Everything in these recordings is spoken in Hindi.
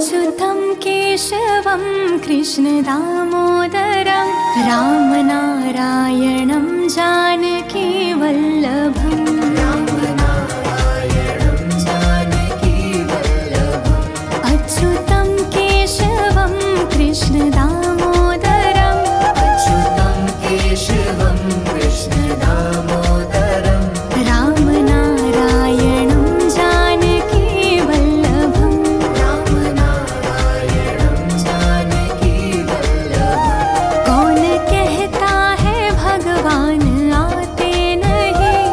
अच्युतं केशवं कृष्णदामोदरं रामनारायणं जानकीवल्लभम् अच्युतं केशवं कृष्णदामोदरं रामनारायणं जानकीवल्लभम् कौन कहता है भगवान आते नहीं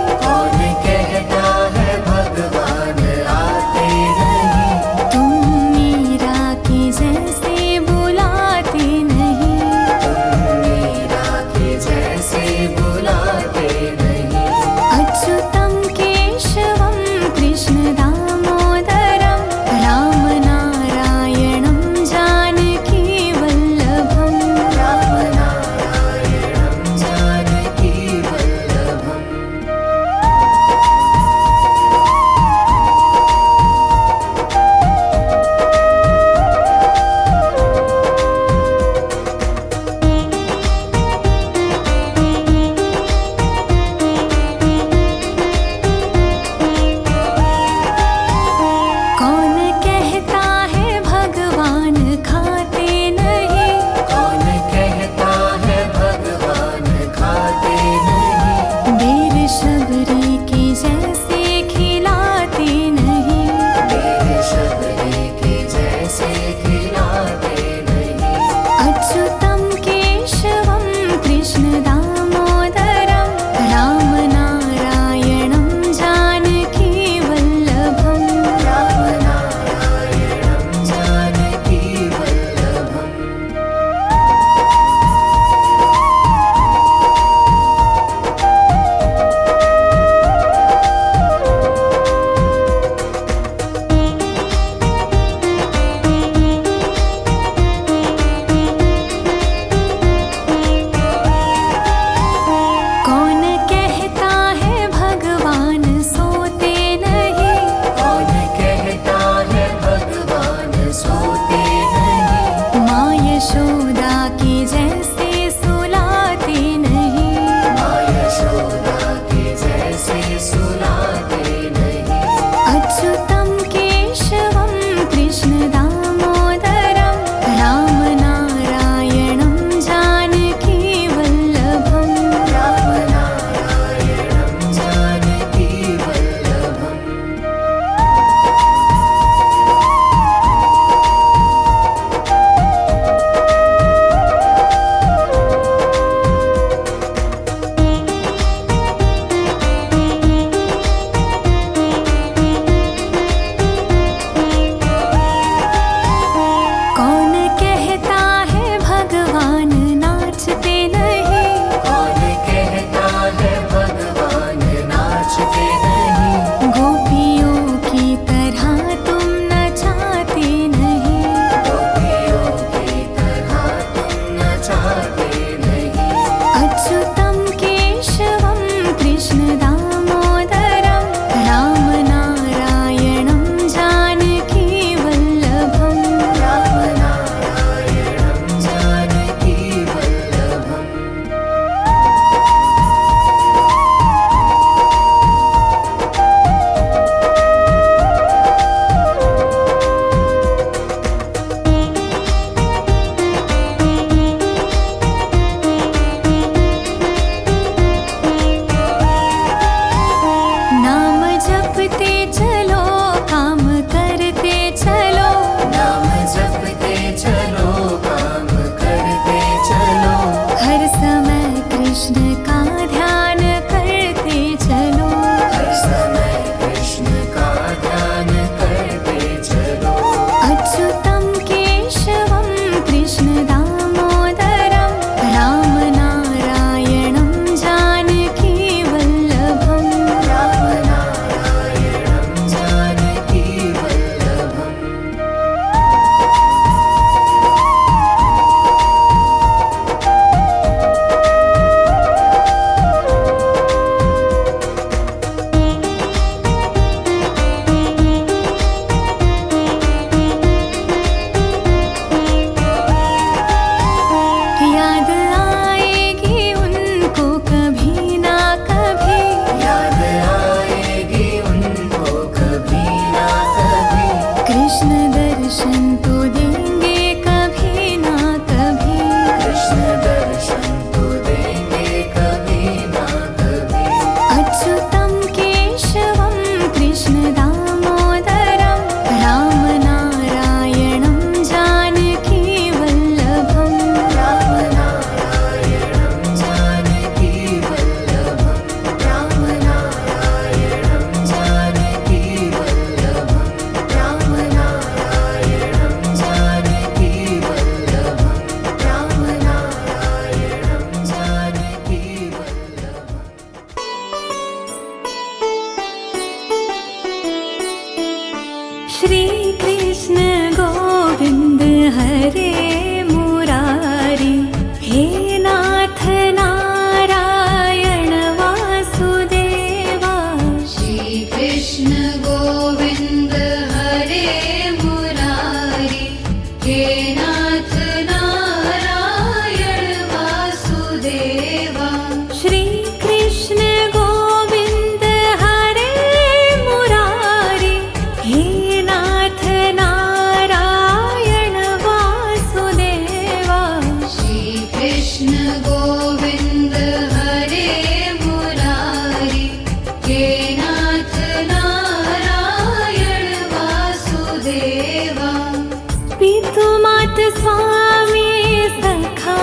पितु मात स्वामी सखा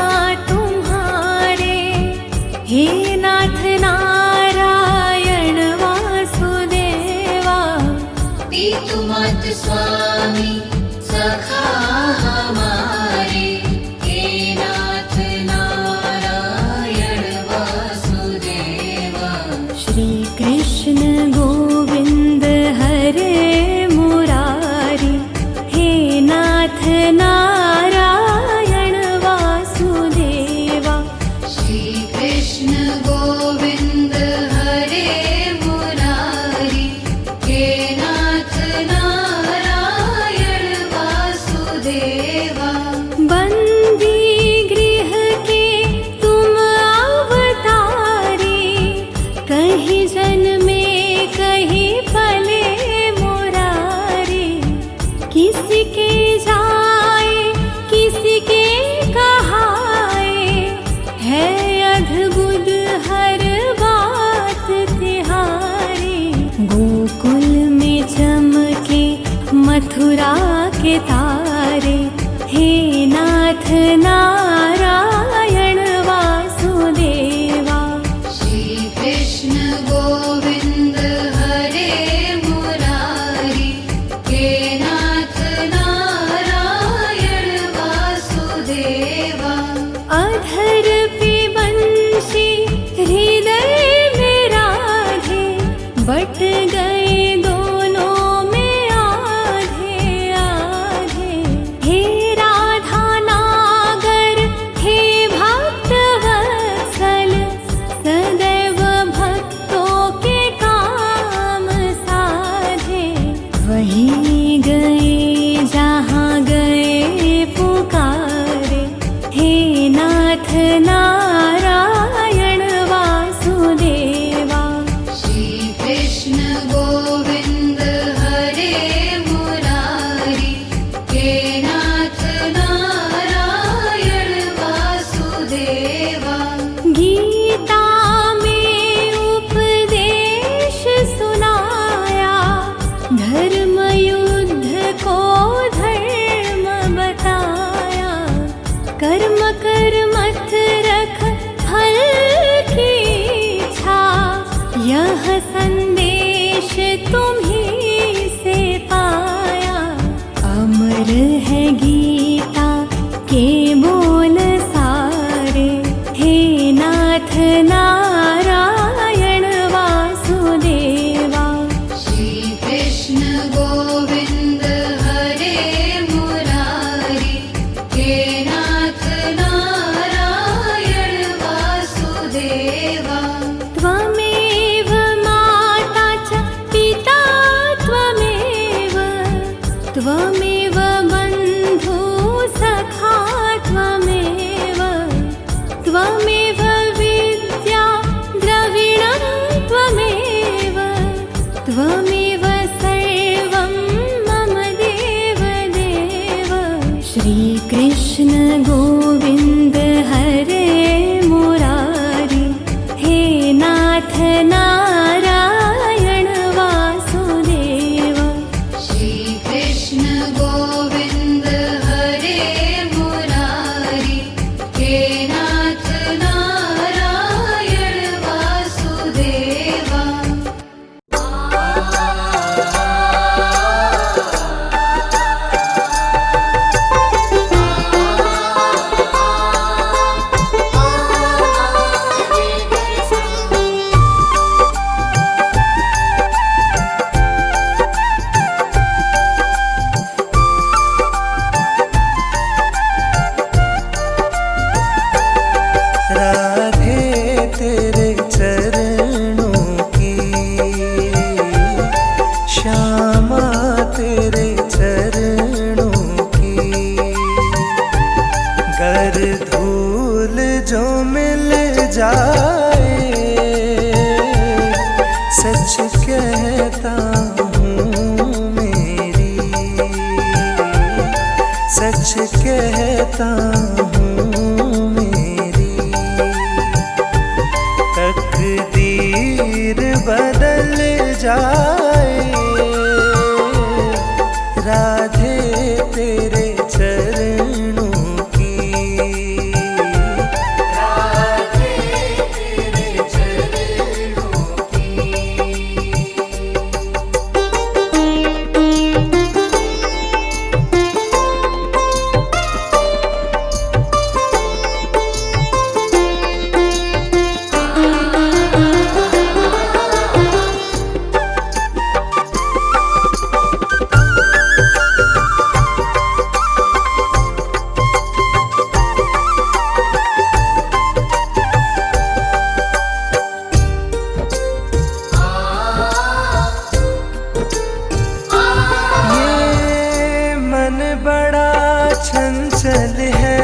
तुम्हारे, हे नाथ नारायण वासुदेवा। पितु मात स्वामी सखा हमारे, हे नाथ नारायण वासुदेवा। श्री कृष्ण गोविंद हरे मुरारी, हे नाथ नारायण वासुदेवा। श्री कृष्ण गोविंद हरे मुरारी, हे नाथ नारायण वासुदेवा। बंदी गृह के तुम अवतारी, कहीं जन्मे कहीं पले मुरारी। किसी के जाए किसी के कहाए, है अद्भुत हर बात तिहारी। गोकुल में चमके मथुरा के तारे, हे नाथ नारायण वासुदेवा। श्री कृष्ण गोविंद हरे मुरारी, हे नाथ नारायण वासुदेवा। अधर पे बंशी हृदय में राधे, बट गए दोनों में आधे आधे। हे राधा नागर, हे भक्त वत्सल, सदैव भक्तों के काम साधे। वहीं गए जहाँ गए पुकारे, हे नाथ नारायण वासुदेवा। श्री कृष्ण गोविंद हरे मुरारी, हे नाथ नारायण वासुदेवा। गीता में उपदेश सुनाया, धर्म युद्ध को धर्म बताया। कर्म कर मत रख फल की इच्छा, यह संदेश तुम्हीं से पाया। अमर है गीता के बोल सारे, हे नाथ नारायण वासुदेवा। श्री कृष्ण गोविंद हरे मुरारी, हे नाथ नारायण वासुदेवा। त्वमेव माता च पिता त्वमेव, त्वमेव बन्धु सखा त्वमेव, त्वमेव विद्या द्रविणं त्वमेव, त्वमेव सर्वं मम देव देव। श्री कृष्ण गोविंद हरे मुरारी, हे नाथ नारायण वासुदेवा। श्री कृष्ण गोविंद हरे मुरारी, हे नाथ नारायण वासुदेवा। कहता हूँ मेरी तकदीर बदल जाए, राधे तेरे चंचल है,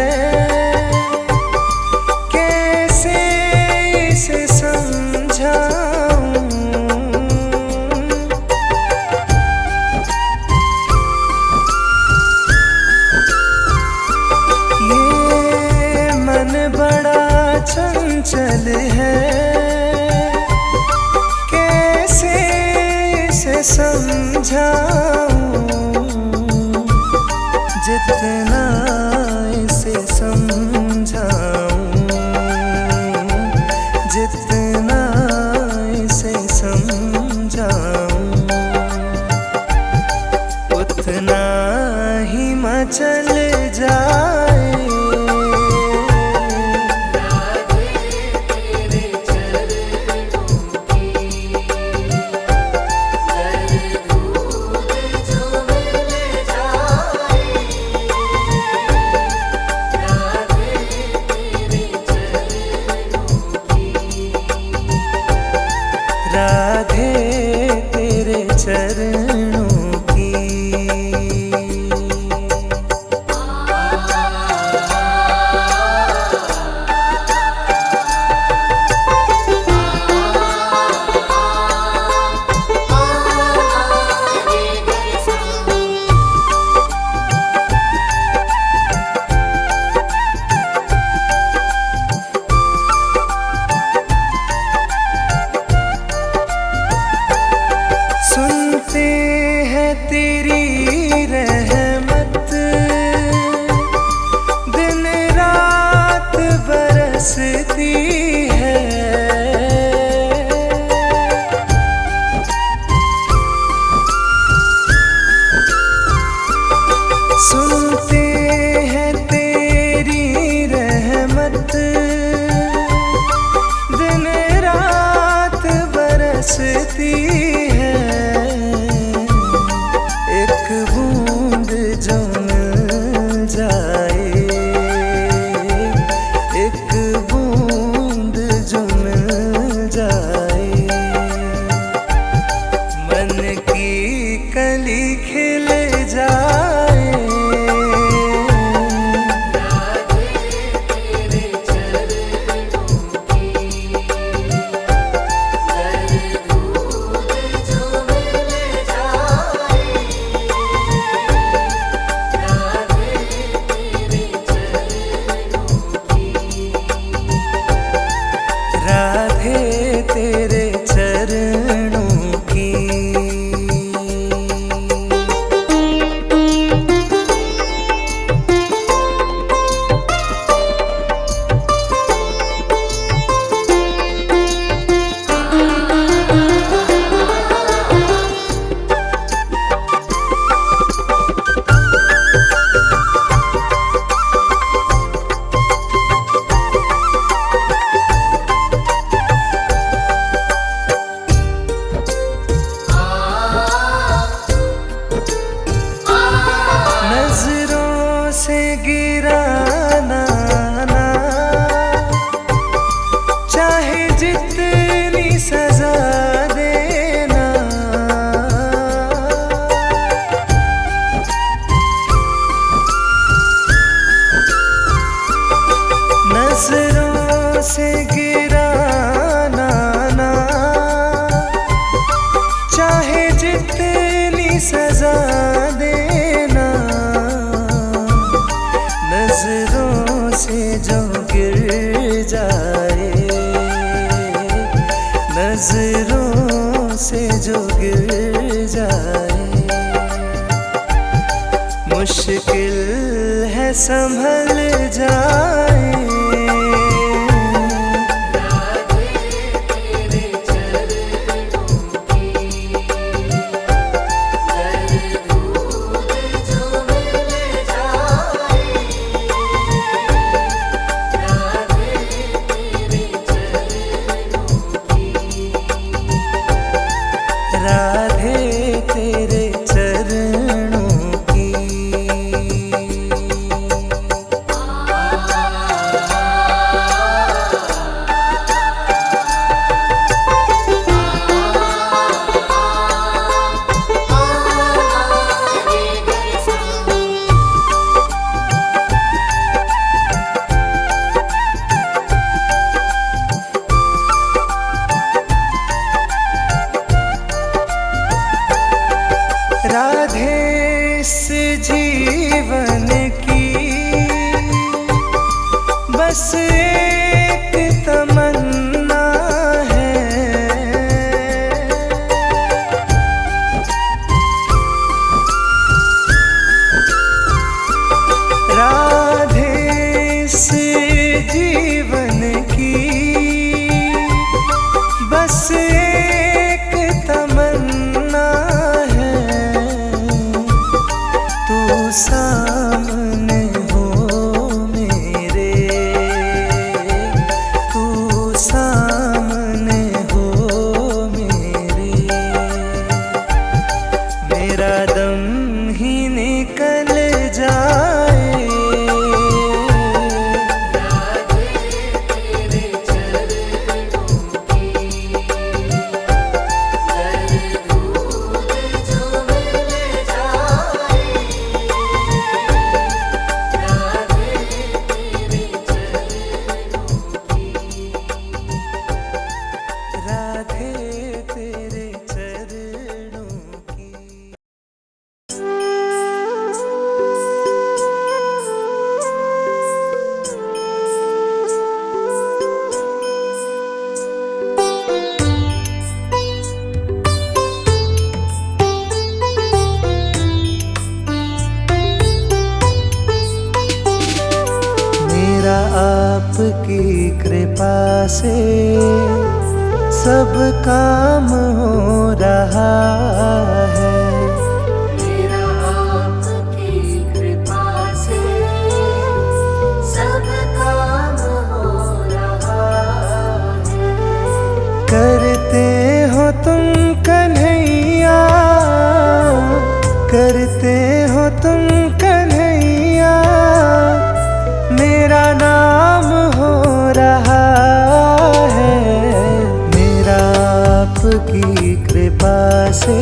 कैसे इसे समझाऊं। ये मन बड़ा चंचल है, कैसे इसे समझाऊं। जितना इसे समझाऊं, जितना इसे समझाऊं, उतना ही मचल जाए। राधे तेरे चरणों की। सुनते हैं तेरी रहमत, दिन रात बरसती है। सुनते हैं तेरी रहमत, दिन रात बरसती है। एक बूंद जो मिल जाए, एक बूंद जो मिल जाए, मन की कली खिल जाए। राधे तेरे चरणों की। नजरों से गिराना ना, चाहे जितनी सजा देना। नजरों से गिराना ना, चाहे जितनी सजा देना। नजरों से जो गिर जाए, नजरों से जो गिर जाए, मुश्किल है संभल जाए। राधे तेरे चरणों की। बस एक तमन्ना है, राधे इस जीवन की बस एक तमन्ना है, तू सामने हो मेरे, तू सामने हो मेरे, मेरा दम ही निकल जाए, राधे तेरे चरणों की। मेरा आपकी कृपा से सब काम हो रहा है, मेरा आपकी कृपा से सब काम हो रहा है। करते हो तुम कन्हैया, करते हो तुम कन्हैया, मेरा नाम हो रहा है, मेरा आपकी कृपा से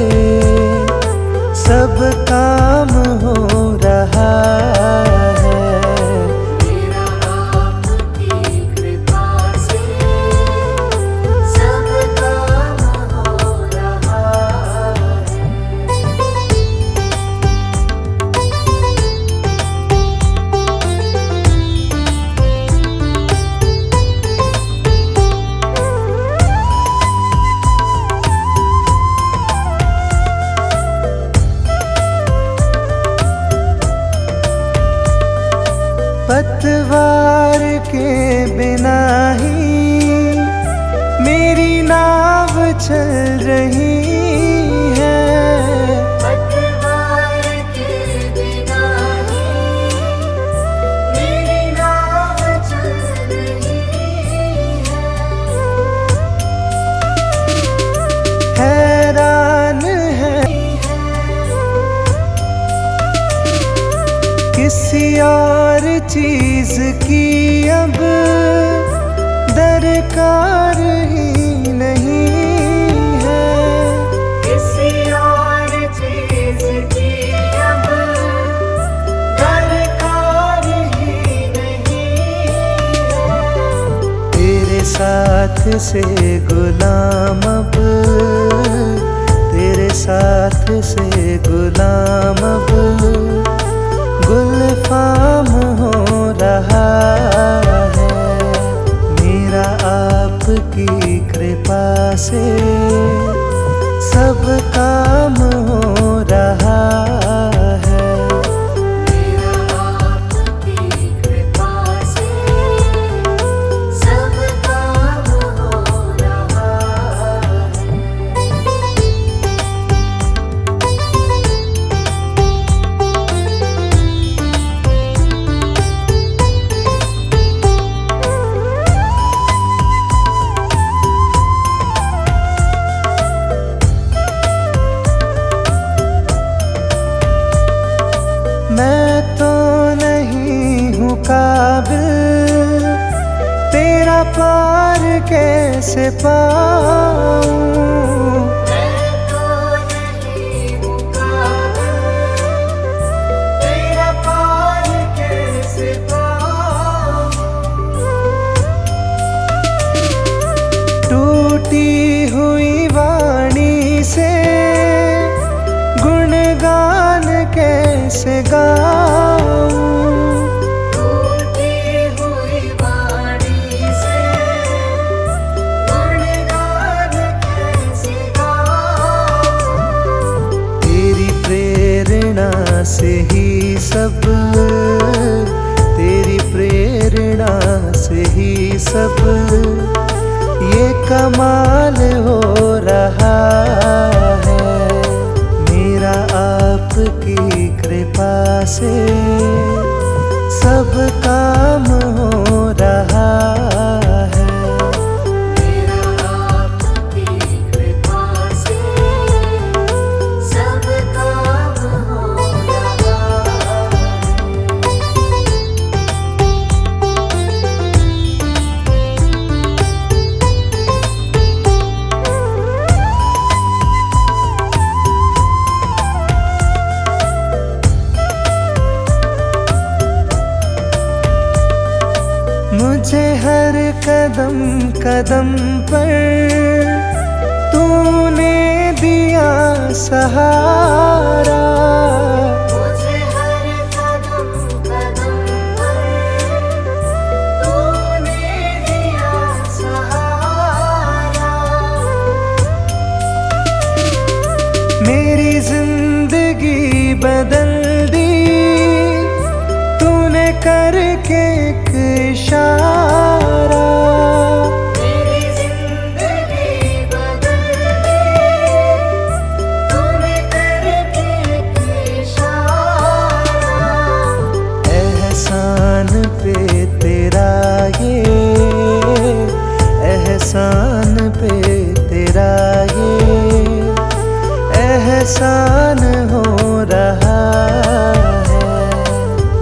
सब काम हो रहा है, मेरा आपकी कृपा से सब काम हो रहा है। पतवार के बिना ही मेरी नाव चल रही है, पतवार के बिना ही मेरी नाव चल रही है। हैरान है किसी और चीज की अब दरकार ही नहीं है, किसी और चीज की अब दरकार ही नहीं है। तेरे साथ से गुलाम अब, तेरे साथ से गुलाम अब गुलफाम हो रहा है, मेरा आपकी कृपा से सब काम हो रहा है, मेरा आपकी कृपा से सब काम हो रहा है। मैं तो नहीं हूँ काबिल, तेरा पार कैसे पाऊँ, मैं तो नहीं हूँ काबिल, तेरा पार कैसे पाऊँ। टूटी हुई वाणी से गुणगान कैसे गाऊं, टूटी हुई वाणी बिना से ही सब ये कमाल हो रहा है। मेरा आपकी कृपा से सब काम हो रहा है। मेरा आपकी कृपा से सब काम हो रहा है। मुझे हर कदम कदम पर तूने दिया सहारा। मुझे हर कदम कदम पर तूने दिया सहारा। मेरी जिंदगी बदल दी तूने करके एक इशारा। मेरी जिंदगी बदल दी तूने करके एक इशारा। एहसान पे तेरा ये, एहसान पे तेरा ये एहसान हो रहा है।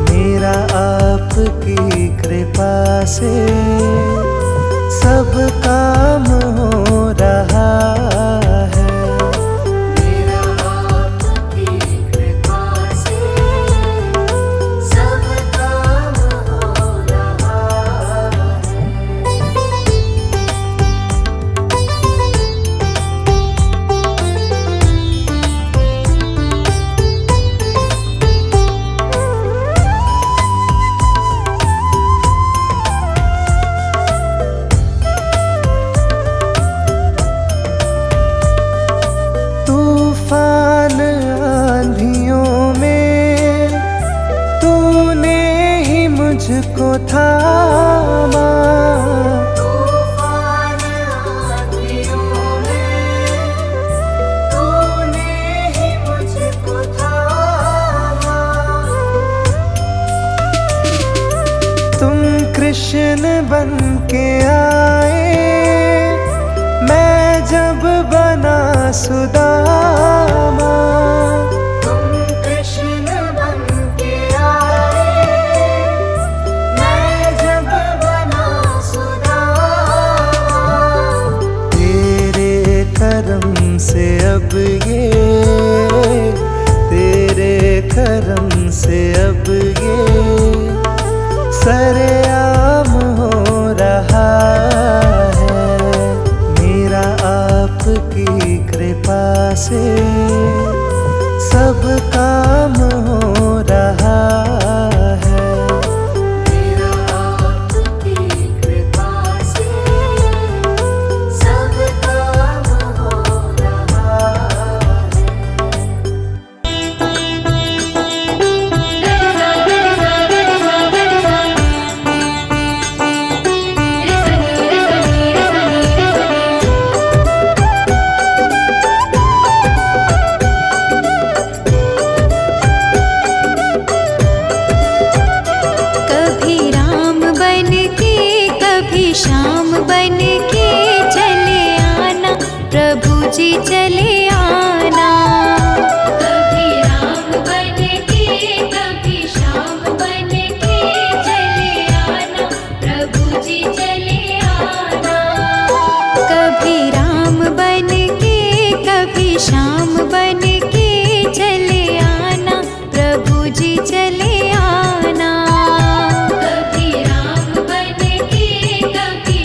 मेरा आपकी कृपा से सब काम हो रहा है। मेरा आपकी कृपा से सब काम हो रहा है। तूफान आंधियों में तूने ही मुझको थामा। तूफान आंधियों में तूने ही मुझको थामा। तुम कृष्ण बन के आए मैं जब बना सुदामा। तुम कृष्ण बन के आए मैं जब बना सुदामा। तेरे करम से अब ये, तेरे करम से अब ये सरेआम हो रहा है। मेरा आपकी कृपा से सब काम हो रहा है। मेरा आपकी कृपा से सब काम हो रहा है। कभी राम बन के कभी श्याम बन के चले आना प्रभु जी चले आना। कभी राम बन के कभी श्याम बन के चले आना प्रभु जी चले आना। कभी राम बन के कभी श्याम बन के चले आना प्रभु जी चले आना। कभी राम बन के कभी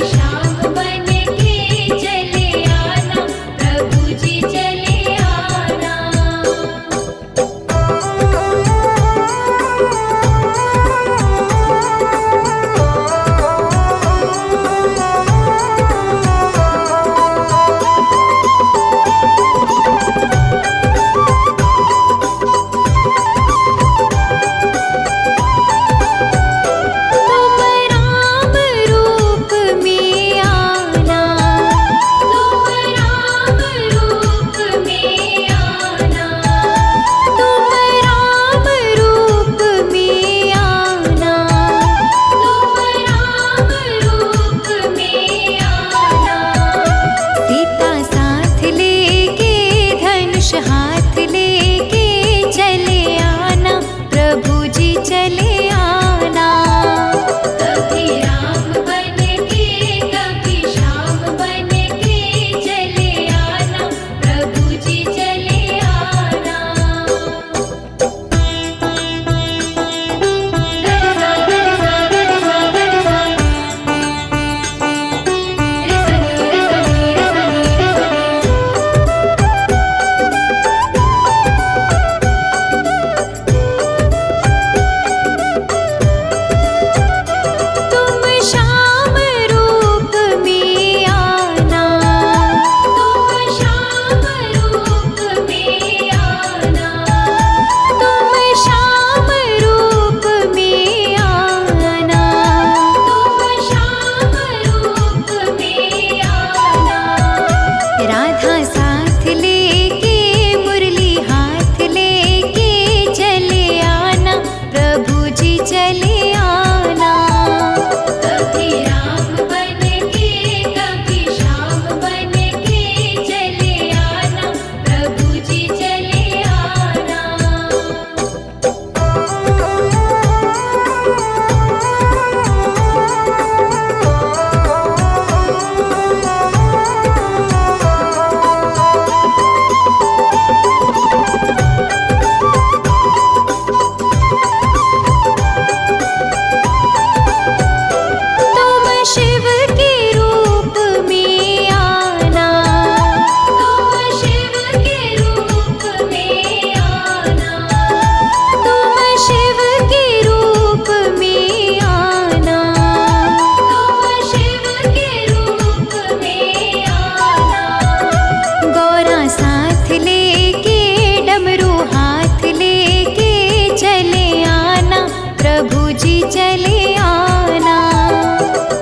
चले आना।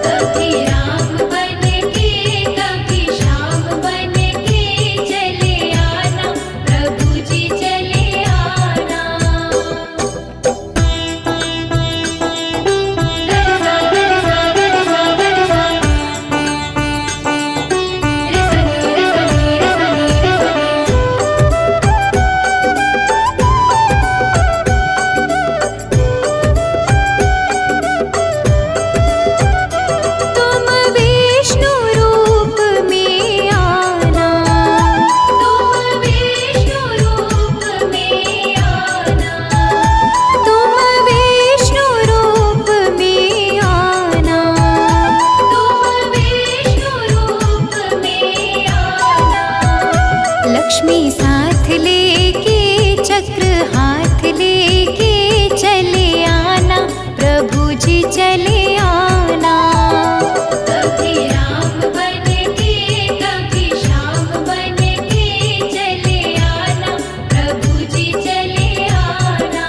कभी राम बन के कभी श्याम बन के चले आना, प्रभु जी चले आना। तुम विष्णु रूप में आना, तुम विष्णु रूप में आना, तुम विष्णु रूप में आना, तुम विष्णु रूप में आना। लक्ष्मी साथ लेके चक्र हाथ लेके चले आना, प्रभु जी चले आना। कभी राम बन के कभी श्याम बन के चले आना, प्रभु जी चले आना।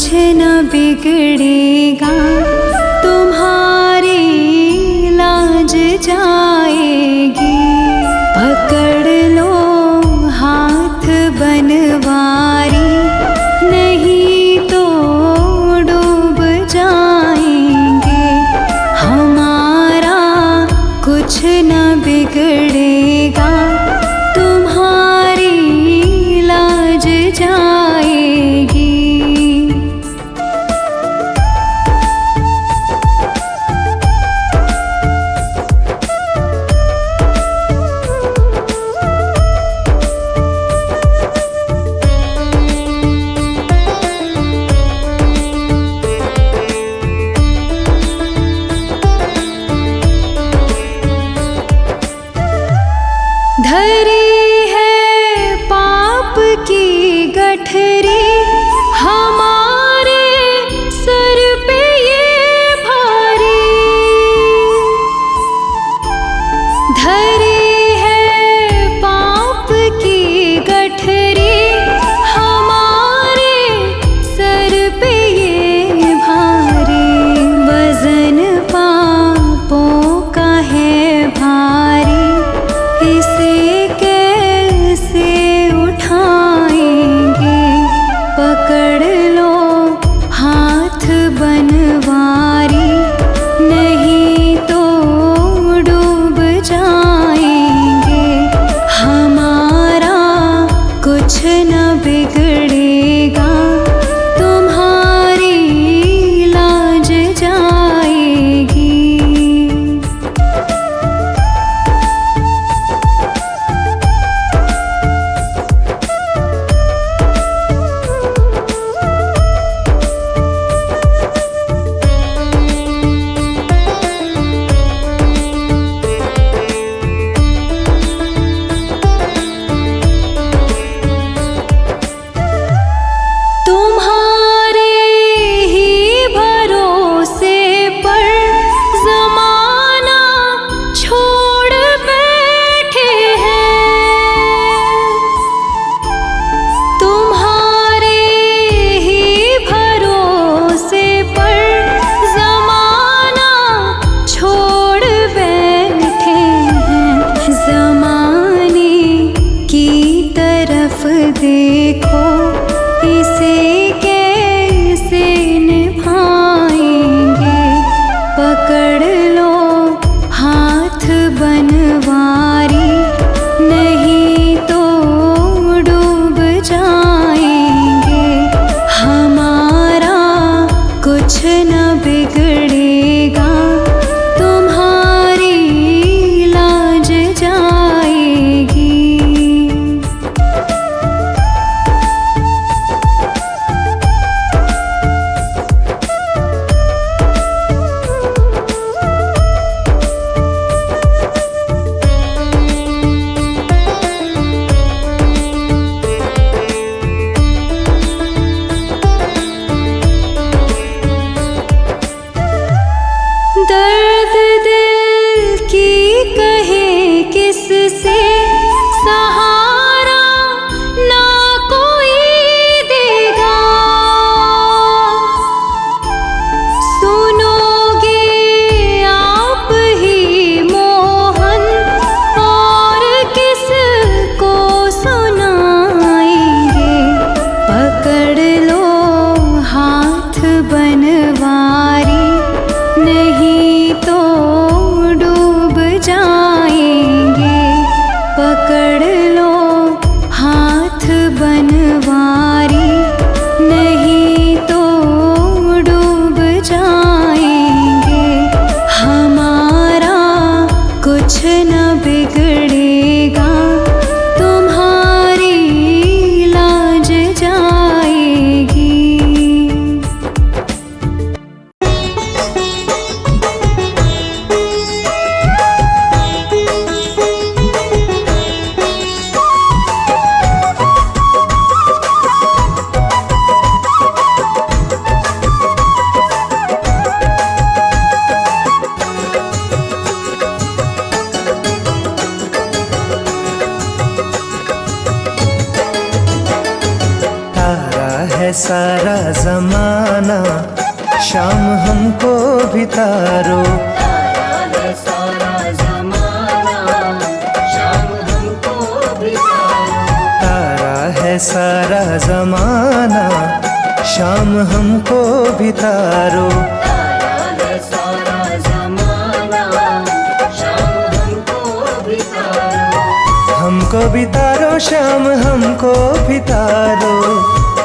कुछ न बिगड़ेगा, तुम्हारी लाज जाएगी। पकड़ लो हाथ बनवारी, नहीं तो डूब जाएंगे। हमारा कुछ न बिगड़ेगा, तुम्हारी लाज जाएगी। धरी है पाप की गठरी, हमारे सर पे ये भारी। धरी है पाप की गठरी, हमारे सर पे ये भारी। वजन पापों का है भारी, इसे कैसे उठाएंगे। पकड़ लो हाथ बनवारी, नहीं तो डूब जाएंगे। हमारा कुछ न बिगड़ेगा, तुम्हारी लाज जाएगी। तुम्हारे ही भरोसे पर ज़माना छोड़ बैठे हैं। तुम्हारे ही भरोसे पर ज़माना छोड़ बैठे हैं। ज़माने की तरफ देखो, इसे कैसे निभाएंगे। पकड़ लो हाथ बनवारी, नहीं तो डूब जाएंगे। हमारा कुछ न बिगड़ेगा, तुम्हारी लाज जाएगी। दर्द दिल की कहे किससे, सहारा ना कोई देगा। सुनोगे आप ही मोहन, और किसको सुनाएंगे। पकड़ लो हाथ बनवारी, नहीं तो डूब जाएंगे। पकड़ लो हाथ बनवारी, नहीं तो डूब जाएंगे। हमारा कुछ न बिगड़ेगा, तुम्हारी लाज जाएगी। है सारा जमाना, शाम हमको भी तारो। तारा है सारा जमाना, शाम हमको भी तारो। तारा है सारा जमाना, शाम हमको भी तारो। तारा है सारा जमाना, शाम हमको भी तारो। हमको भी तारो शाम हमको भी तारो।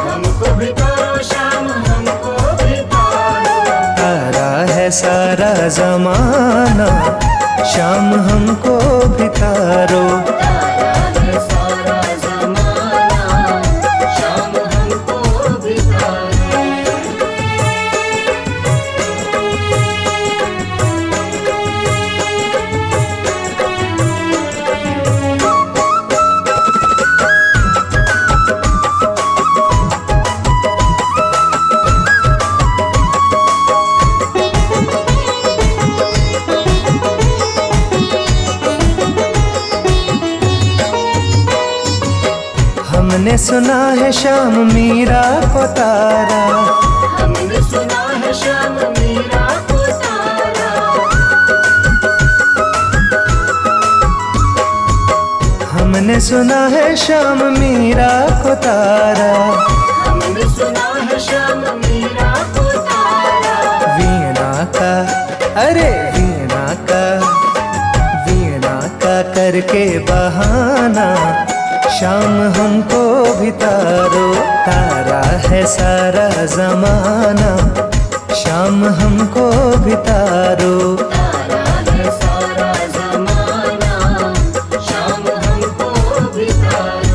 हमको भी तारो शाम हमको भी तारो। तारा है सारा जमाना, शाम हमको भी तारो। तारा है सारा जमाना, शाम हमको भी तारो। हमने सुना है शाम मीरा को तारा। हमने सुना है शाम मीरा को तारा। हमने सुना है शाम मीरा को तारा। हमने सुना है शाम मीरा को तारा। वीणा का, अरे वीणा का, वीणा का करके बहाना, शाम हमको भी तारो। तारा है सारा जमाना, शाम हमको भी तारो। तारा है सारा जमाना, शाम हमको भी तारो।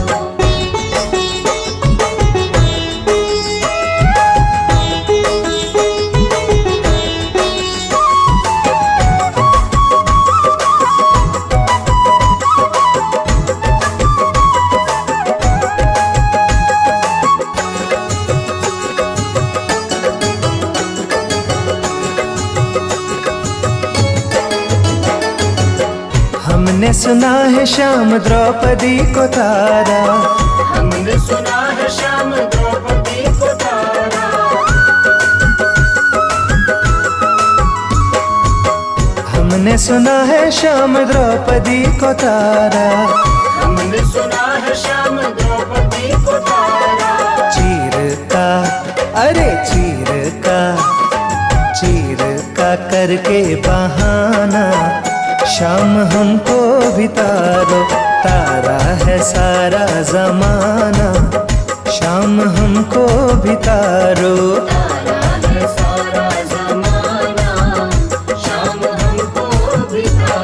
हमने सुना है शाम द्रौपदी को तारा। हमने सुना है शाम द्रौपदी को तारा। हमने सुना है शाम द्रौपदी को तारा। हमने सुना है शाम द्रौपदी को तारा। चीर का, अरे चीर का, चीर का करके बहाना, शाम हमको भी तारो। तारा है सारा जमाना, शाम हमको भी तारो। तारा है सारा जमाना, शाम हमको भी तारो।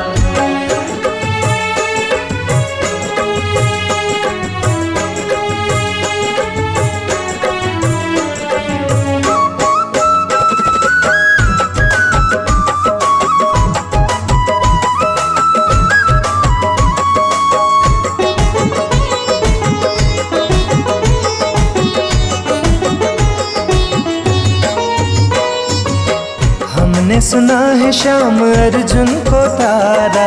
हमने सुना है शाम अर्जुन को तारा।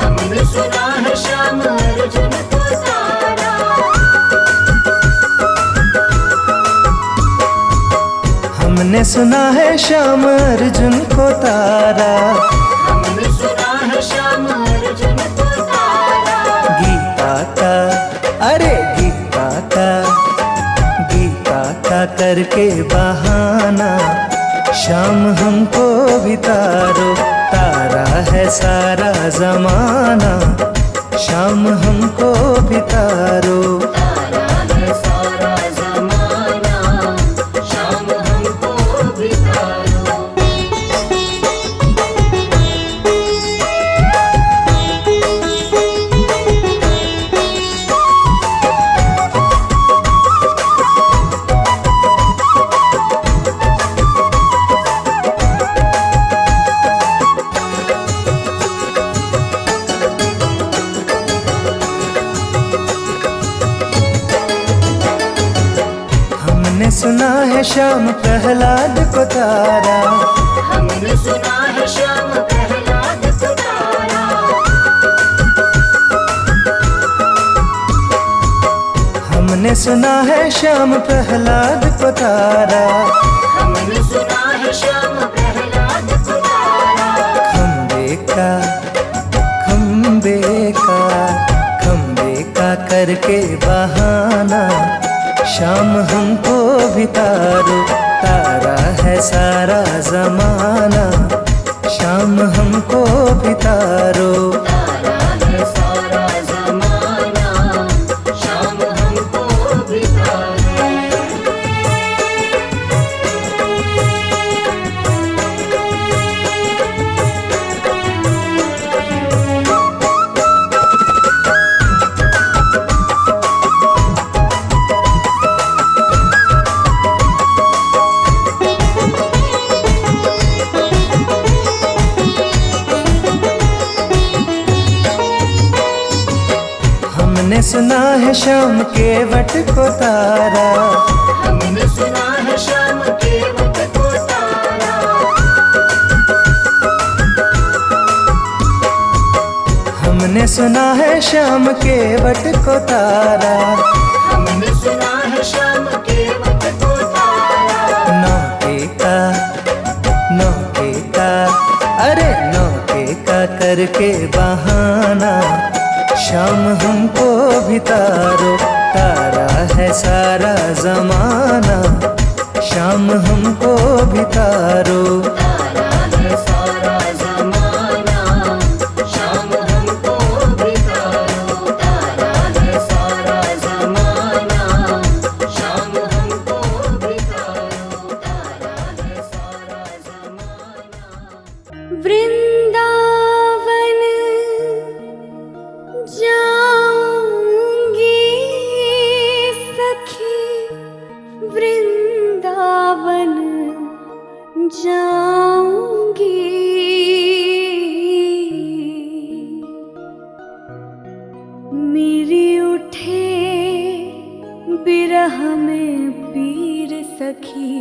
हमने सुना है शाम अर्जुन को तारा। हमने सुना है शाम अर्जुन को तारा। हमने सुना है शाम अर्जुन को तारा। गीता का, अरे गीता का, गीता का करके बहाना, शाम हमको भी तारो। तारा है सारा जमाना, शाम हमको भी तारो। तारा है सारा जमाना, शाम हमको भी तारो। हमने सुना है शाम प्रहलाद को तारा। हमने सुना है शाम प्रहलाद को तारा। हमने सुना है श्याम प्रहलाद को तारा, हमने सुना है श्याम प्रहलाद को तारा। खम्बे का करके बहाना, शाम हमको भी तारो, तारा है सारा जमाना, शाम हमको भी तारो। तारा है सारा जमाना, शाम हमको भी तारो। हमने सुना है श्याम के वट को तारा, हमने सुना है श्याम के वट को तारा। हमने सुना है श्याम के वट को तारा। हमने सुना है श्याम के वट को तारा। नौके का अरे नौके का करके बहाना, शाम हमको भी तारो, तारा है सारा जमाना, शाम हमको भी तारो। तारा है सारा जमाना, शाम हमको भी तारो। तारा है सारा जमाना, शाम हमको भी तारो। तारा है सारा जमाना। वृंदावन जाऊंगी सखी, वृंदावन जाऊंगी। मेरी उठे बिरह में पीर सखी,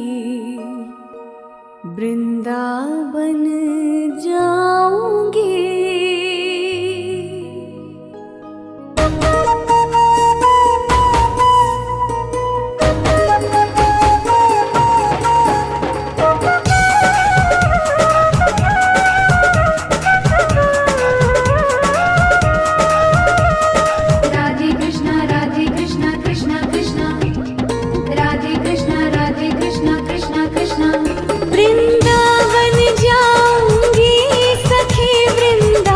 वृंदावन जाऊंगी। राधे कृष्णा कृष्णा कृष्णा, राधे कृष्णा कृष्णा कृष्णा। वृंदावन जाऊंगी सखी, वृंदावन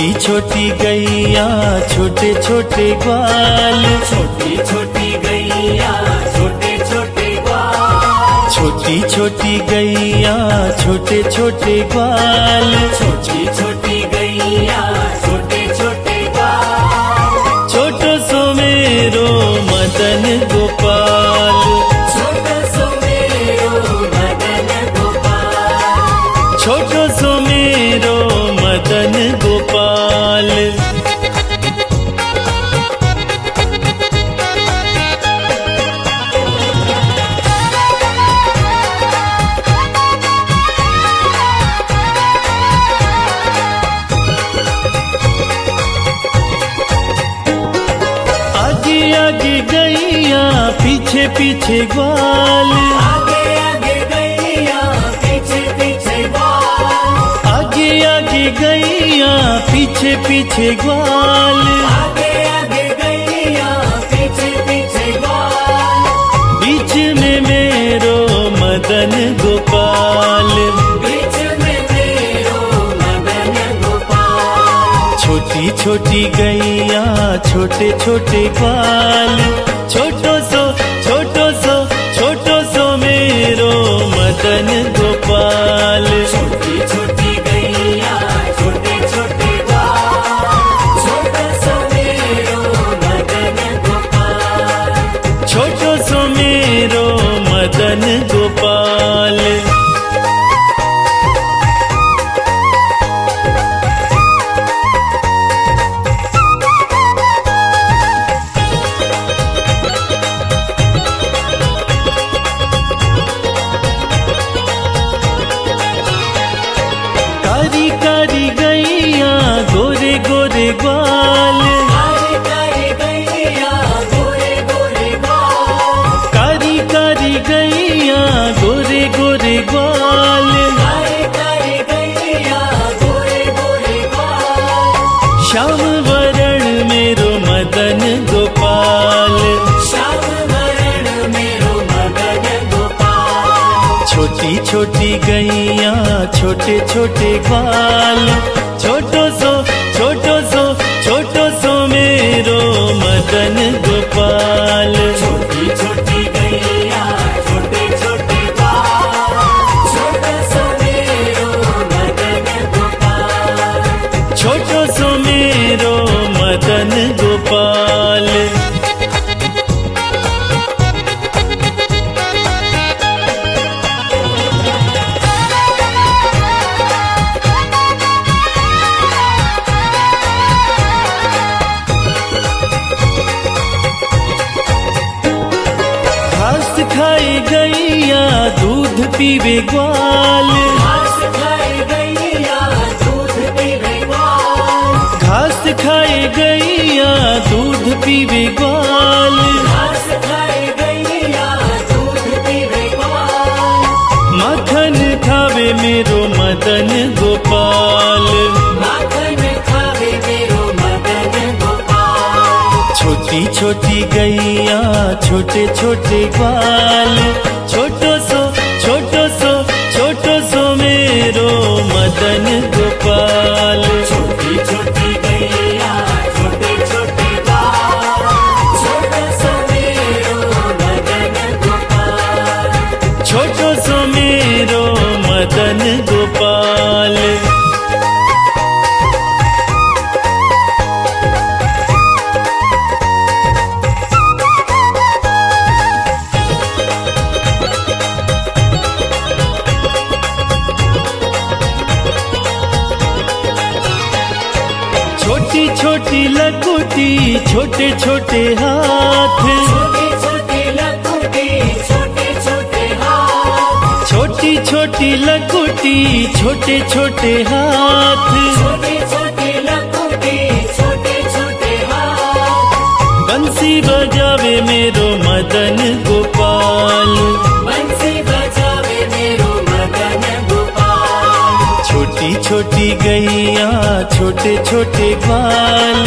छोटी छोटी गैया छोटे छोटे ग्वाल, छोटी छोटी गैया छोटे छोटे ग्वाल, छोटी छोटी गैया छोटे छोटे ग्वाल, छोटी छोटी गैया छोटे छोटे ग्वाल, छोटो सो मेरो मदन गोपाल, छोटो सो मेरो मदन गोपाल, छोटो सो मेरो मदन गोपाल। आगे आगे गैया पीछे पीछे ग्वाल, आगे आगे गैया पीछे पीछे ग्वाल, आगे आगे गैया पीछे पीछे ग्वाल, आगे आगे गैया पीछे पीछे ग्वाल, बीच में मेरो मदन गोपाल, बीच में मेरो मदन गोपाल, छोटी छोटी गैया छोटे छोटे ग्वाल, छोटो सो मेरो मदन गोपाल, छोटी छोटी गैया छोटे छोटे ग्वाल, छोटो सो मेरो मदन गोपाल, छोटो सो मेरो मदन गोपाल। कारी कारी गैया गोरे गोरे ग्वाल, कारी कारी गैया गोरे गोरे ग्वाल, कारी कारी गैया गोरे गोरे ग्वाल, कारी कारी गैया गोरे गोरे ग्वाल, श्याम वरण मेरो मदन गोपाल, श्याम वरण मेरो मदन गोपाल, छोटी छोटी गैया छोटे छोटे ग्वाल, छोटो सो मेरो मदन गोपाल, छोटी छोटी गैया छोटे छोटे ग्वाल, छोटो सो मेरो मदन गोपाल, छोटो सो मेरो मदन गोपाल। घास खाए गैया दूध पीवे ग्वाल, घास खाए गैया दूध पीवे ग्वाल, घास खाए गैया दूध पीवे ग्वाल, घास खाए गैया दूध पीवे ग्वाल, माखन खावे मेरो मदन गोपाल, माखन खावे मेरो मदन गोपाल, छोटी छोटी गैया छोटे छोटे ग्वाल, छोटो सो मेरो मदन गोपाल, छोटी छोटी गैया छोटे छोटे ग्वाल, छोटो सो मेरो मदन गोपाल, छोटो सो मेरो मदन गोपाल। छोटी छोटी लकुटी छोटे छोटे हाथ, छोटी छोटी लकुटी छोटे छोटे हाथ, छोटी छोटी लकुटी छोटे छोटे हाथ, छोटी छोटी लकुटी छोटे छोटे हाथ, बंसी बजावे मेरो मदन गोपाल, बंसी बजावे मेरो मदन गोपाल, छोटी छोटी गैया छोटे छोटे ग्वाल,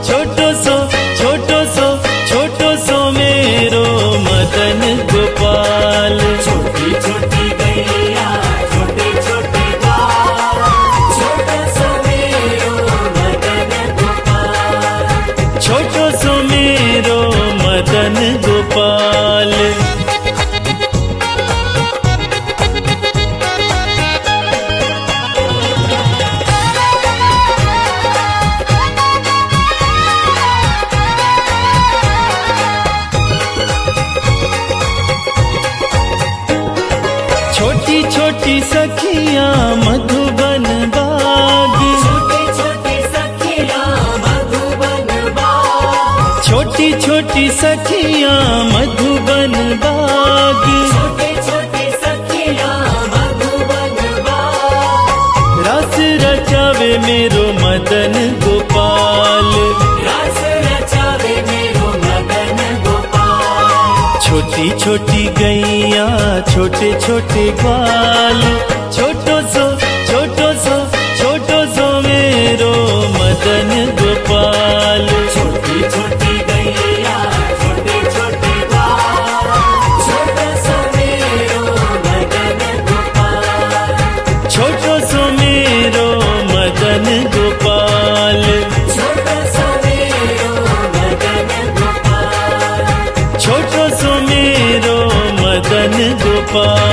छोटो सो मेरो मदन गोपाल, छोटी छोटी गैया छोटे छोटे ग्वाल, छोटो सो मेरो मदन छोटी सखियां मधुबन बाग, छोटी छोटी सखियां मधुबन बाग, छोटी छोटी सखियां मधुबन बाग, छोटी छोटी सखियां मधुबन बाग। रास रचावे मेरो मदन गोपाल, रास रचावे मेरो मदन गोपाल। छोटी छोटी गैया छोटे छोटे ग्वाल, छोटो सो मेरो मदन गोपाल। छोटी छोटी गैया छोटे छोटे ग्वाल, छोटो सो मेरो मदन गोपाल। छोटो सो मेरो मदन गोपाल, छोटो सो मेरो मदन गोपाल। छोटो सो मेरो मदन गोपाल।